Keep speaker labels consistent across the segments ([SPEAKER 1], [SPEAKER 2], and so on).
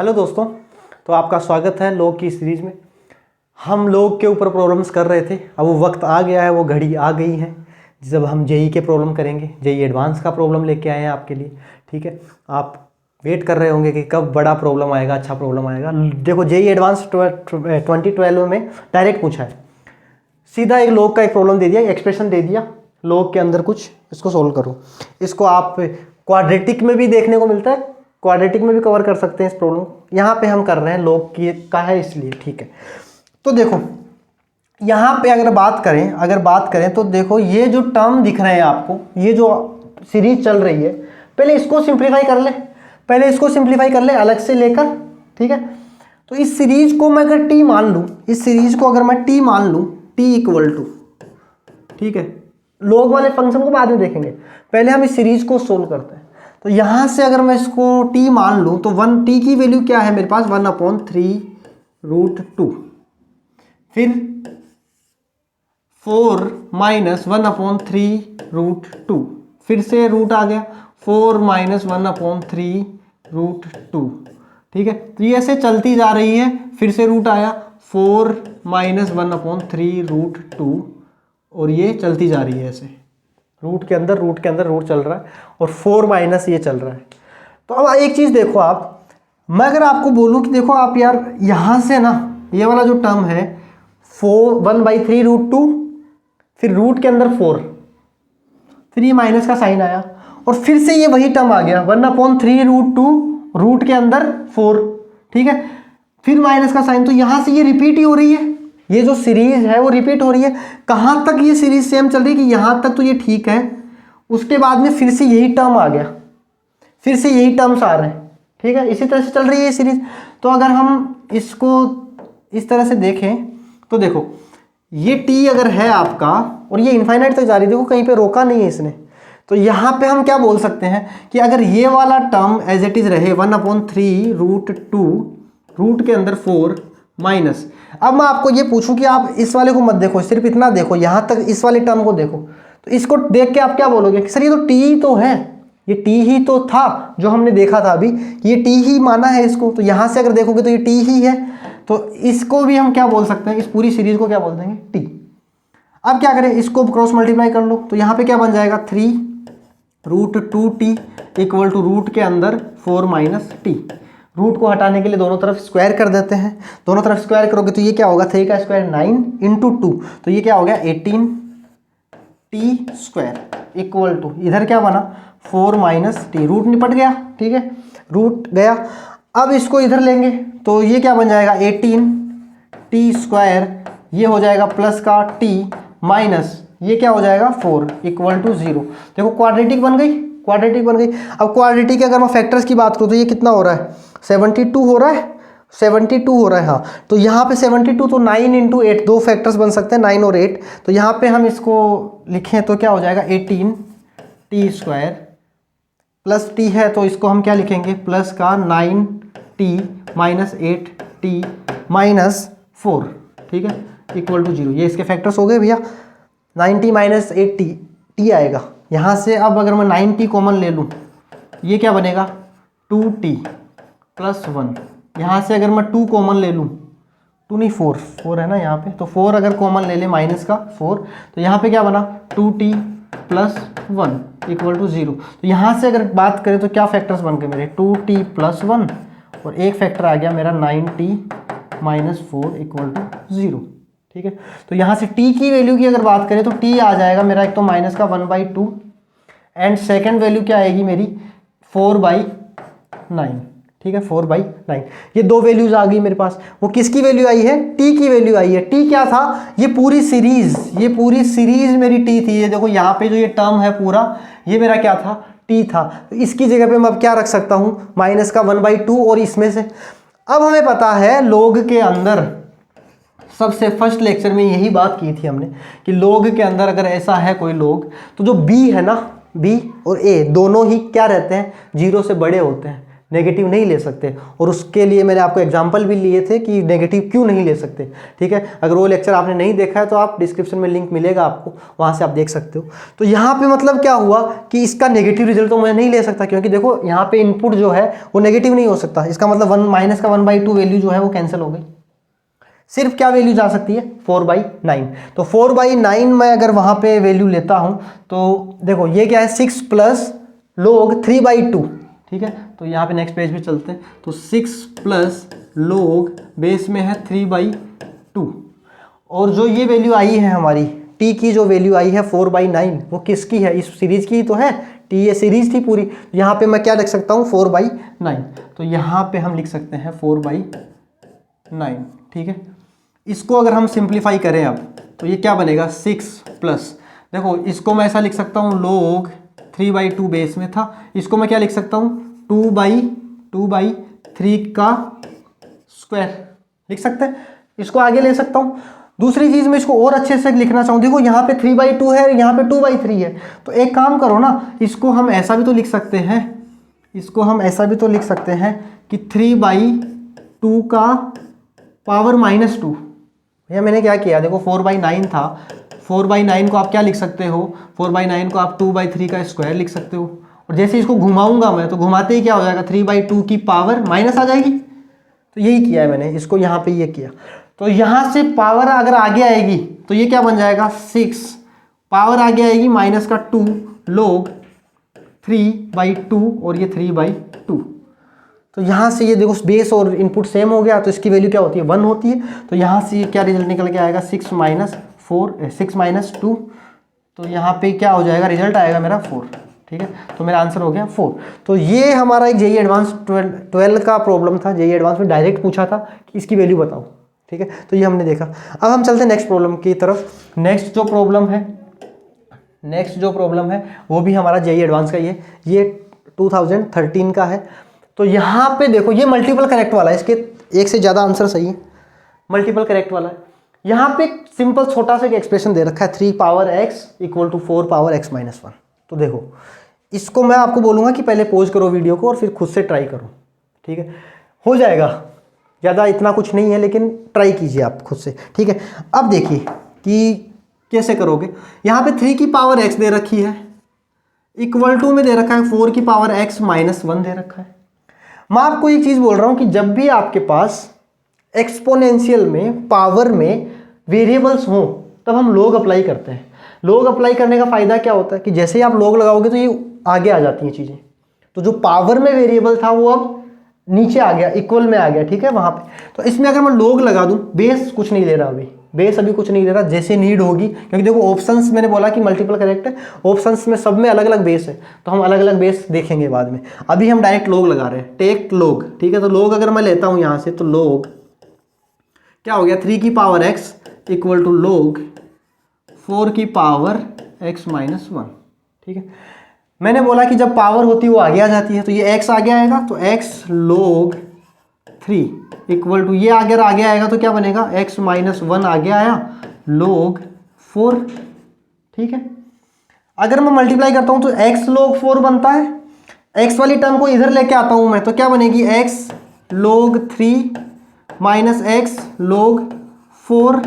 [SPEAKER 1] Hello दोस्तों, तो आपका स्वागत है लॉग की सीरीज़ में। हम लॉग के ऊपर प्रॉब्लम्स कर रहे थे, अब वो वक्त आ गया है, वो घड़ी आ गई है जब हम जेई के प्रॉब्लम करेंगे। जेई एडवांस का प्रॉब्लम लेके आए हैं आपके लिए, ठीक है। आप वेट कर रहे होंगे कि कब बड़ा प्रॉब्लम आएगा, अच्छा प्रॉब्लम आएगा। देखो, जेई एडवांस 2012 में डायरेक्ट पूछा है, सीधा एक लॉग का एक प्रॉब्लम दे दिया, एक्सप्रेशन दे दिया, लॉग के अंदर कुछ इसको सोल्व करो। इसको आप क्वाड्रेटिक में भी देखने को मिलता है, क्वाड्रेटिक में भी कवर कर सकते हैं इस प्रॉब्लम को। यहाँ पे हम कर रहे हैं लॉग की का है इसलिए, ठीक है। तो देखो यहाँ पे अगर बात करें तो देखो ये जो टर्म दिख रहे हैं आपको, ये जो सीरीज चल रही है, पहले इसको सिंप्लीफाई कर ले अलग से लेकर, ठीक है। तो इस सीरीज को मैं अगर टी मान लूँ, टी इक्वल टू, ठीक है। लॉग वाले फंक्शन को बाद में देखेंगे, पहले हम इस सीरीज को सोल्व करते हैं। तो यहां से अगर मैं इसको t मान लूं तो 1 t की वैल्यू क्या है मेरे पास, 1/3√2, फिर 4 - 1/3√2, फिर से रूट आ गया 4 - 1/3√2, ठीक है। तो ये ऐसे चलती जा रही है, फिर से रूट आया 4 - 1/3√2 और ये चलती जा रही है ऐसे, रूट के अंदर रूट चल रहा है और 4 माइनस ये चल रहा है। तो अब एक चीज़ देखो आप, मैं अगर आपको बोलूँ कि देखो आप यार यहाँ से ना ये वाला जो टर्म है 1/3√2, फिर रूट के अंदर 4, फिर ये माइनस का साइन आया और फिर से ये वही टर्म आ गया 1/3√2 रूट के अंदर 4, ठीक है, फिर माइनस का साइन। तो यहाँ से ये रिपीट ही हो रही है, ये जो सीरीज है वो रिपीट हो रही है। कहाँ तक ये सीरीज सेम चल रही है कि यहाँ तक तो ये ठीक है, उसके बाद में फिर से यही टर्म आ गया, फिर से यही टर्म्स आ रहे हैं, ठीक है। इसी तरह से चल रही है ये सीरीज। तो अगर हम इसको इस तरह से देखें तो देखो ये टी अगर है आपका और ये इनफाइनाइट तक जा रही है, देखो कहीं पे रोका नहीं है इसने। तो यहाँ पे हम क्या बोल सकते हैं कि अगर ये वाला टर्म एज इट इज रहे 1/3√2 रूट के अंदर 4 माइनस, अब मैं आपको ये पूछूं कि आप इस वाले को मत देखो, सिर्फ इतना देखो, यहाँ तक इस वाले टर्म को देखो। तो इसको देख के आप क्या बोलोगे कि सर ये तो टी तो है, ये टी ही तो था जो हमने देखा था अभी, ये टी ही माना है इसको। तो यहाँ से अगर देखोगे तो ये टी ही है, तो इसको भी हम क्या बोल सकते हैं, इस पूरी सीरीज को क्या बोल देंगे, टी। अब क्या करें, इसको क्रॉस मल्टीप्लाई कर लो, तो यहाँ पे क्या बन जाएगा 3√2t इक्वल टू रूट के अंदर 4 माइनस टी। रूट को हटाने के लिए दोनों तरफ स्क्वायर कर देते हैं, दोनों तरफ स्क्वायर करोगे तो ये क्या होगा, 3 का स्क्वायर 9 × 2, तो ये क्या हो गया 18t² इक्वल टू, इधर क्या बना 4 माइनस टी, रूट निपट गया, ठीक है, रूट गया। अब इसको इधर लेंगे तो ये क्या बन जाएगा 18t², ये हो जाएगा प्लस का t माइनस ये क्या हो जाएगा 4 इक्वल टू 0। देखो क्वाड्रेटिक बन गई। अब क्वाड्रेटिक के अगर मैं फैक्टर्स की बात करूँ तो ये कितना हो रहा है, 72 हो रहा है, हाँ। तो यहाँ पे 72, तो 9 × 8, दो फैक्टर्स बन सकते हैं 9 और 8। तो यहाँ पे हम इसको लिखें तो क्या हो जाएगा 18t² प्लस t है, तो इसको हम क्या लिखेंगे प्लस का 9t माइनस 8t माइनस 4, ठीक है, इक्वल टू 0। ये इसके फैक्टर्स हो गए भैया, 9t माइनस 8t, t आएगा यहाँ से। अब अगर मैं 9t कॉमन ले लूँ, ये क्या बनेगा 2t प्लस 1। यहाँ से अगर मैं 2 कॉमन ले लूँ, 2 नहीं 4 है ना यहाँ पे, तो 4 अगर कॉमन ले ले माइनस का 4, तो यहाँ पे क्या बना 2t प्लस 1 इक्वल टू 0। तो यहाँ से अगर बात करें तो क्या फैक्टर्स बन गए मेरे, 2t प्लस 1 और एक फैक्टर आ गया मेरा 9t माइनस 4 इक्वल टू 0, ठीक है। तो यहाँ से t की वैल्यू की अगर बात करें तो t आ जाएगा मेरा एक तो माइनस का 1/2 एंड सेकेंड वैल्यू क्या आएगी मेरी 4/9, ठीक है, 4/9। ये दो वैल्यूज आ गई मेरे पास। वो किसकी वैल्यू आई है, t की वैल्यू आई है। t क्या था, ये पूरी सीरीज मेरी t थी। ये देखो यहाँ पे जो ये टर्म है पूरा, ये मेरा क्या था, t था। तो इसकी जगह पे मैं अब क्या रख सकता हूँ, माइनस का 1/2 और इसमें से। अब हमें पता है लॉग के अंदर, सबसे फर्स्ट लेक्चर में यही बात की थी हमने कि लॉग के अंदर अगर ऐसा है कोई लॉग, तो जो b है ना, b और a दोनों ही क्या रहते हैं, 0 से बड़े होते हैं, नेगेटिव नहीं ले सकते, और उसके लिए मैंने आपको एग्जांपल भी लिए थे कि नेगेटिव क्यों नहीं ले सकते। ठीक है, अगर वो लेक्चर आपने नहीं देखा है तो आप डिस्क्रिप्शन में लिंक मिलेगा आपको, वहाँ से आप देख सकते हो। तो यहाँ पे मतलब क्या हुआ कि इसका नेगेटिव रिजल्ट तो मैं नहीं ले सकता, क्योंकि देखो यहाँ पे इनपुट जो है वो नेगेटिव नहीं हो सकता। इसका मतलब माइनस का 1/2 वैल्यू जो है वो कैंसिल हो गई। सिर्फ क्या वैल्यू जा सकती है, 4/9। तो 4/9 मैं अगर वहाँ पे वैल्यू लेता हूँ तो देखो ये क्या है, 6 प्लस log 3/2। ठीक है, तो यहाँ पे नेक्स्ट पेज पे चलते हैं। तो 6 प्लस log बेस में है 3/2, और जो ये वैल्यू आई है हमारी t की, जो वैल्यू आई है 4/9, वो किसकी है, इस सीरीज की तो है, t ये सीरीज थी पूरी। यहाँ पे मैं क्या लिख सकता हूँ, 4/9। तो यहाँ पे हम लिख सकते हैं 4/9। ठीक है, इसको अगर हम सिंप्लीफाई करें अब तो ये क्या बनेगा, 6 प्लस, देखो इसको मैं ऐसा लिख सकता हूँ log 3/2 बेस में था, इसको मैं क्या लिख सकता हूँ, 2/3 का स्क्वायर लिख सकते हैं, इसको आगे ले सकता हूँ। दूसरी चीज़ मैं इसको और अच्छे से लिखना चाहूँ, देखो यहाँ पे 3/2 है, यहाँ पे 2/3 है, तो एक काम करो ना, इसको हम ऐसा भी तो लिख सकते हैं, इसको हम ऐसा भी तो लिख सकते हैं कि 3/2 का पावर -2। भैया मैंने क्या किया, देखो 4/9 था, 4/9 को आप क्या लिख सकते हो, 4/9 को आप 2/3 का स्क्वायर लिख सकते हो, और जैसे इसको घुमाऊंगा मैं तो घुमाते ही क्या हो जाएगा, 3/2 की पावर माइनस आ जाएगी। तो यही किया है मैंने, इसको यहाँ पे ये किया। तो यहाँ से पावर अगर आगे आएगी तो ये क्या बन जाएगा, 6, पावर आगे आएगी -2 log 3/2, और ये 3/2। तो यहाँ से ये देखो बेस और इनपुट सेम हो गया, तो इसकी वैल्यू क्या होती है, 1 होती है। तो यहाँ से ये क्या रिजल्ट निकल के आएगा, 6 - 2, तो यहाँ पे क्या हो जाएगा, रिजल्ट आएगा मेरा 4। ठीक है, तो मेरा आंसर हो गया 4। तो ये हमारा एक जेईई एडवांस 12 का प्रॉब्लम था, जेईई एडवांस में डायरेक्ट पूछा था कि इसकी वैल्यू बताओ। ठीक है, तो ये हमने देखा। अब हम चलते हैं नेक्स्ट प्रॉब्लम की तरफ। नेक्स्ट जो प्रॉब्लम है वो भी हमारा जेईई एडवांस का ही है, ये 2013 का है। तो यहाँ पे देखो ये मल्टीपल करेक्ट वाला है, इसके एक से ज़्यादा आंसर सही है, मल्टीपल करेक्ट वाला है। यहाँ पे सिंपल छोटा सा एक एक्सप्रेशन दे रखा है, 3 पावर x = 4 पावर x - 1। तो देखो इसको मैं आपको बोलूँगा कि पहले पॉज करो वीडियो को और फिर खुद से ट्राई करो। ठीक है, हो जाएगा, ज़्यादा इतना कुछ नहीं है, लेकिन ट्राई कीजिए आप खुद से। ठीक है, अब देखिए कि कैसे करोगे। यहाँ पे 3 की पावर x दे रखी है, = में दे रखा है 4 की पावर x - 1 दे रखा है। मैं आपको एक चीज़ बोल रहा हूँ कि जब भी आपके पास एक्सपोनेंशियल में पावर में वेरिएबल्स हों तब हम log अप्लाई करते हैं। log अप्लाई करने का फ़ायदा क्या होता है कि जैसे ही आप log लगाओगे तो ये आगे आ जाती हैं चीज़ें। तो जो पावर में वेरिएबल था वो अब नीचे आ गया, इक्वल में आ गया। ठीक है, वहाँ पे तो इसमें अगर मैं log लगा दूँ, बेस कुछ नहीं ले रहा, बेस अभी कुछ नहीं ले रहा, जैसे नीड होगी, क्योंकि देखो ऑप्शंस मैंने बोला कि मल्टीपल करेक्ट है, ऑप्शंस में सब में अलग अलग बेस है, तो हम अलग अलग बेस देखेंगे बाद में। अभी हम डायरेक्ट log लगा रहे हैं, टेक log। ठीक है, तो log अगर मैं लेता हूँ यहाँ से, तो log क्या हो गया, 3 की पावर x = log 4 की पावर x - 1। ठीक है, मैंने बोला कि जब पावर होती है वो आगे आ जाती है, तो ये x आगे आएगा, तो x log 3 = ये अगर आगे आएगा तो क्या बनेगा, x - 1 आगे आया log 4। ठीक है, अगर मैं मल्टीप्लाई करता हूँ तो x log 4 बनता है, x वाली टर्म को इधर लेके आता हूँ मैं, तो क्या बनेगी, x log 3 - x log 4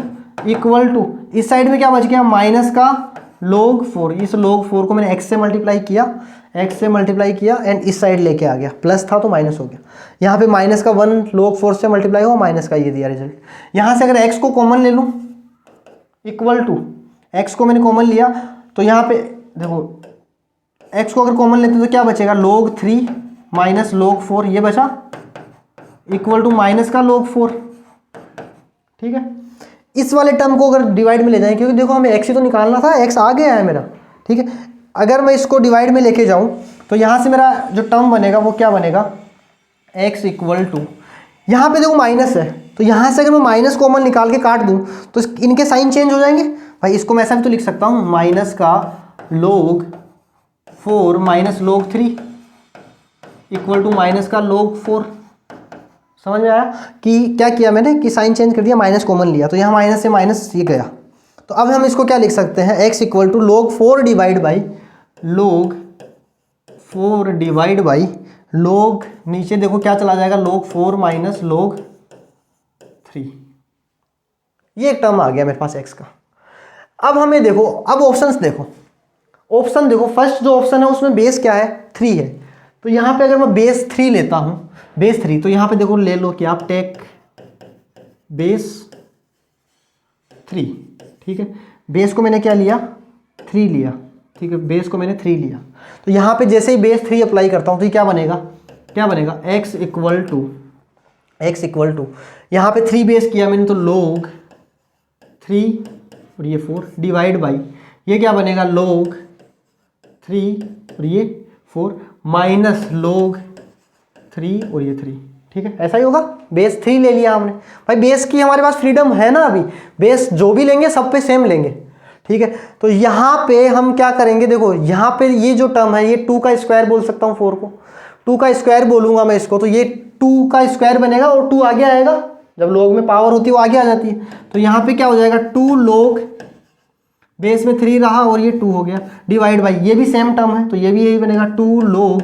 [SPEAKER 1] = इस साइड में क्या बच गया, माइनस का log 4। इस log 4 को मैंने x से मल्टीप्लाई किया, एंड इस साइड लेके आ गया, प्लस था तो माइनस हो गया। यहाँ पे माइनस का 1 log 4 से मल्टीप्लाई हुआ, माइनस का ये दिया रिजल्ट। यहाँ से अगर x को कॉमन ले लूँ, x को मैंने कॉमन लिया, तो यहाँ पे देखो x को अगर कॉमन लेते तो क्या बचेगा, log 3 - log 4, ये बचा = माइनस का log 4। ठीक है, इस वाले टर्म को अगर डिवाइड में ले जाएं, क्योंकि देखो हमें x ही तो निकालना था, x आ गया है मेरा। ठीक है, अगर मैं इसको डिवाइड में लेके जाऊं तो यहाँ से मेरा जो टर्म बनेगा वो क्या बनेगा, x = यहाँ पे देखो माइनस है, तो यहाँ से अगर मैं माइनस कॉमन निकाल के काट दूँ तो इनके साइन चेंज हो जाएंगे। भाई इसको मैं ऐसा भी तो लिख सकता हूँ, माइनस का log 4 - log 3 = माइनस का log 4। समझ में आया कि क्या किया मैंने, कि साइन चेंज कर दिया, माइनस कॉमन लिया, तो यहाँ माइनस से माइनस ये गया। तो अब हम इसको क्या लिख सकते हैं, x = log 4 / log 4 / log नीचे देखो क्या चला जाएगा, log 4 माइनस log 3, ये एक टर्म आ गया मेरे पास x का। अब हमें देखो, अब ऑप्शंस देखो, ऑप्शन देखो, फर्स्ट जो ऑप्शन है उसमें बेस क्या है, 3 है। तो यहाँ पे अगर मैं बेस 3 लेता हूँ, बेस 3, तो यहाँ पे देखो ले लो कि आप टेक बेस 3, ठीक है। बेस को मैंने क्या लिया, 3 लिया, ठीक है, बेस को मैंने 3 लिया। तो यहाँ पे जैसे ही बेस 3 अप्लाई करता हूँ तो ये क्या बनेगा, क्या बनेगा, x इक्वल टू यहाँ पे 3 बेस किया मैंने तो log 3 और ये 4 डिवाइड बाई ये क्या बनेगा, log 3 और ये 4 माइनस log 3 और ये 3, ठीक है, ऐसा ही होगा। बेस 3 ले लिया हमने, भाई बेस की हमारे पास फ्रीडम है ना, अभी बेस जो भी लेंगे सब पे सेम लेंगे, ठीक है। तो यहाँ पे हम क्या करेंगे, देखो यहाँ पे ये जो टर्म है ये 2 का स्क्वायर बोल सकता हूँ, 4 को 2 का स्क्वायर बोलूंगा मैं इसको, तो ये 2 का स्क्वायर बनेगा और 2 आगे आएगा, जब log में पावर होती है वो आगे आ जाती है। तो यहाँ पे क्या हो जाएगा, 2 log बेस में 3 रहा और ये 2 हो गया, डिवाइड बाई ये भी सेम टर्म है तो ये भी यही बनेगा, 2 log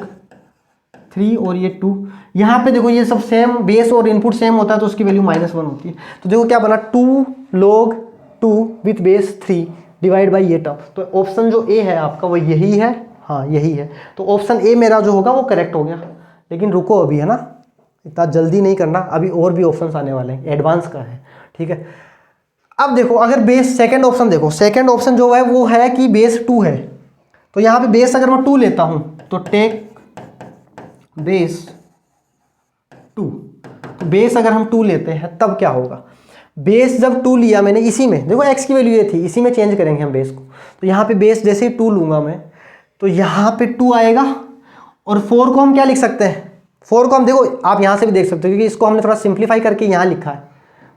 [SPEAKER 1] 3 और ये 2। यहाँ पे देखो ये सब सेम, बेस और इनपुट सेम होता है तो उसकी वैल्यू -1 होती है। तो देखो क्या बना, 2 log 2 with base 3 divide by ये टर्म। तो ऑप्शन जो ए है आपका वो यही है, हाँ यही है। तो ऑप्शन ए मेरा जो होगा वो करेक्ट हो गया। लेकिन रुको अभी, है ना, इतना जल्दी नहीं करना, अभी और भी ऑप्शंस आने वाले हैं, एडवांस का है, ठीक है। अब देखो अगर बेस, सेकंड ऑप्शन देखो, सेकंड ऑप्शन जो है वो है कि बेस 2 है। तो यहाँ पे बेस अगर मैं 2 लेता हूँ तो टेक बेस 2, तो बेस अगर हम 2 लेते हैं तब क्या होगा, बेस जब 2 लिया मैंने, इसी में देखो x की वैल्यू ये थी, इसी में चेंज करेंगे हम बेस को। तो यहाँ पे बेस जैसे ही 2 लूँगा मैं तो यहाँ पे 2 आएगा और 4 को हम क्या लिख सकते हैं, 4 को हम देखो आप यहाँ से भी देख सकते हो क्योंकि इसको हमने थोड़ा सिंप्लीफाई करके यहाँ लिखा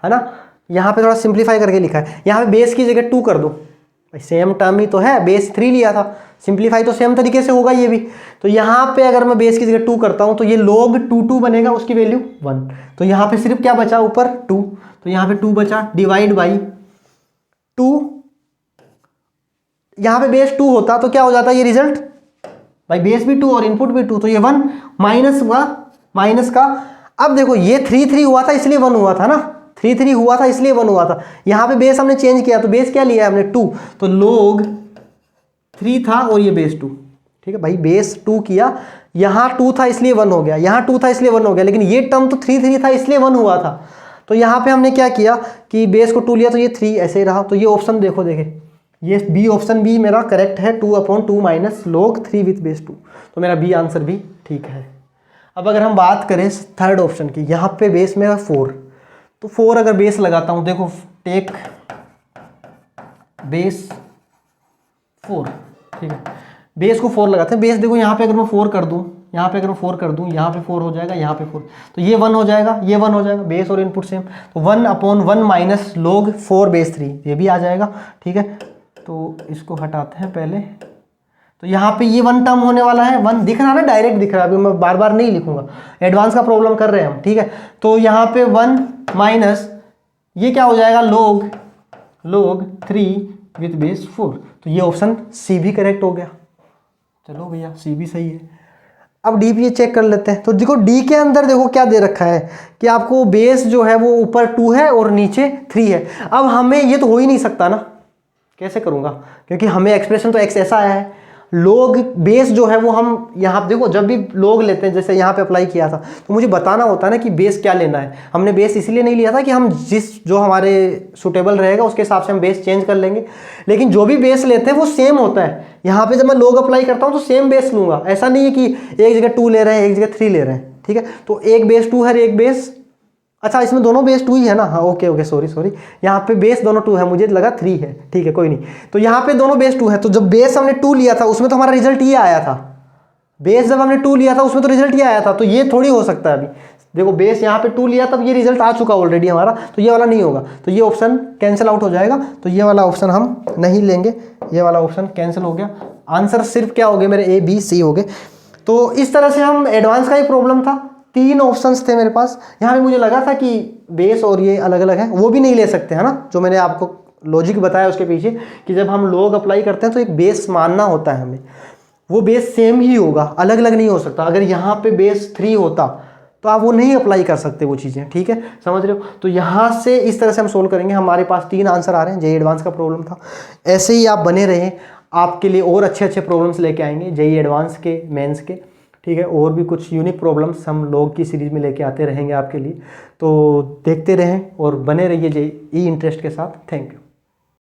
[SPEAKER 1] है ना, यहाँ पे थोड़ा सिंप्लीफाई करके लिखा है। यहाँ पे बेस की जगह 2 कर दो, भाई सेम टर्म ही तो है, बेस 3 लिया था, सिंप्लीफाई तो सेम तरीके से होगा ये भी। तो यहाँ पे अगर मैं बेस की जगह 2 करता हूँ तो ये log 2 बनेगा, उसकी वैल्यू 1। तो यहाँ पे सिर्फ क्या बचा, ऊपर 2, तो यहाँ पे 2 बचा, डिवाइड बाई 2। यहाँ पे बेस 2 होता तो क्या हो जाता ये रिजल्ट, भाई बेस भी 2 और इनपुट भी 2, तो ये 1 माइनस हुआ, माइनस का। अब देखो ये 3 हुआ था इसलिए 1 हुआ था ना, 3 हुआ था इसलिए 1 हुआ था। यहाँ पे बेस हमने चेंज किया तो बेस क्या लिया है हमने, 2, तो log 3 था और ये बेस 2, ठीक है भाई, बेस 2 किया, यहाँ 2 था इसलिए 1 हो गया, यहाँ 2 था इसलिए 1 हो गया, लेकिन ये टर्म तो 3 था इसलिए 1 हुआ था। तो यहाँ पे हमने क्या किया कि बेस को 2 लिया तो ये 3 ऐसे ही रहा। तो ये ऑप्शन देखो, देखे ये बी, ऑप्शन बी मेरा करेक्ट है, 2/2 माइनस log 3 विथ बेस 2, तो मेरा बी आंसर भी ठीक है। अब अगर हम बात करें थर्ड ऑप्शन की, यहाँ पे बेस में 4, तो 4 अगर बेस लगाता हूँ, देखो टेक बेस 4, ठीक है, बेस को 4 लगाते हैं। बेस देखो यहाँ पे अगर मैं 4 कर दूँ, यहाँ पे अगर मैं 4 कर दूँ, यहाँ पे 4 हो जाएगा, यहाँ पे 4, तो ये 1 हो जाएगा, ये 1 हो जाएगा, बेस और इनपुट सेम, तो 1/1 माइनस log 4 बेस 3, ये भी आ जाएगा, ठीक है। तो इसको हटाते हैं पहले, तो यहाँ पे ये 1 टर्म होने वाला है, 1 दिख रहा है ना, डायरेक्ट दिख रहा है, अभी मैं बार बार नहीं लिखूंगा, एडवांस का प्रॉब्लम कर रहे हैं हम, ठीक है। तो यहाँ पे 1 माइनस ये क्या हो जाएगा, log 3 विथ बेस 4, तो ये ऑप्शन सी भी करेक्ट हो गया। चलो भैया सी भी सही है। अब डी भी चेक कर लेते हैं। तो देखो डी के अंदर देखो क्या दे रखा है कि आपको बेस जो है वो ऊपर 2 है और नीचे 3 है। अब हमें ये तो हो ही नहीं सकता ना, कैसे करूँगा, क्योंकि हमें एक्सप्रेशन तो एक्स ऐसा आया है, log बेस जो है वो हम यहाँ देखो जब भी log लेते हैं, जैसे यहाँ पे अप्लाई किया था, तो मुझे बताना होता है ना कि बेस क्या लेना है। हमने बेस इसलिए नहीं लिया था कि हम जो हमारे सुटेबल रहेगा उसके हिसाब से हम बेस चेंज कर लेंगे, लेकिन जो भी बेस लेते हैं वो सेम होता है। यहाँ पे जब मैं log अप्लाई करता हूँ तो सेम बेस लूँगा, ऐसा नहीं है कि एक जगह 2 ले रहे हैं एक जगह 3 ले रहे हैं, ठीक है। तो एक बेस 2 है एक बेस, अच्छा इसमें दोनों बेस 2 ही है ना, हाँ ओके सॉरी, यहाँ पे बेस दोनों 2 है, मुझे लगा 3 है, ठीक है कोई नहीं। तो यहाँ पे दोनों बेस 2 है, तो जब बेस हमने 2 लिया था उसमें तो हमारा रिजल्ट ये आया था, बेस जब हमने 2 लिया था उसमें तो रिजल्ट ये आया था, तो ये थोड़ी हो सकता है। अभी देखो बेस यहाँ पे 2 लिया तब ये रिजल्ट आ चुका ऑलरेडी हमारा, तो ये वाला नहीं होगा, तो ये ऑप्शन कैंसिल आउट हो जाएगा, तो ये वाला ऑप्शन हम नहीं लेंगे, ये वाला ऑप्शन कैंसिल हो गया। आंसर सिर्फ क्या हो गए मेरे, ए बी सी हो गए। तो इस तरह से हम एडवांस का ही प्रॉब्लम था, 3 ऑप्शंस थे मेरे पास। यहाँ पे मुझे लगा था कि बेस और ये अलग अलग है, वो भी नहीं ले सकते है ना, जो मैंने आपको लॉजिक बताया उसके पीछे कि जब हम log अप्लाई करते हैं तो एक बेस मानना होता है हमें। वो बेस सेम ही होगा, अलग अलग नहीं हो सकता। अगर यहाँ पे बेस 3 होता तो आप वो नहीं अप्लाई कर सकते वो चीज़ें, ठीक है, समझ रहे हो। तो यहाँ से इस तरह से हम सोल्व करेंगे। हमारे पास 3 आंसर आ रहे हैं, जेईई एडवांस का प्रॉब्लम था। ऐसे ही आप बने रहें, आपके लिए और अच्छे अच्छे प्रॉब्लम्स लेके आएंगे जेईई एडवांस के, मेंस के, ठीक है। और भी कुछ यूनिक प्रॉब्लम्स हम लोग की सीरीज में लेके आते रहेंगे आपके लिए। तो देखते रहें और बने रहिए जेईई इंटरेस्ट के साथ। Thank you.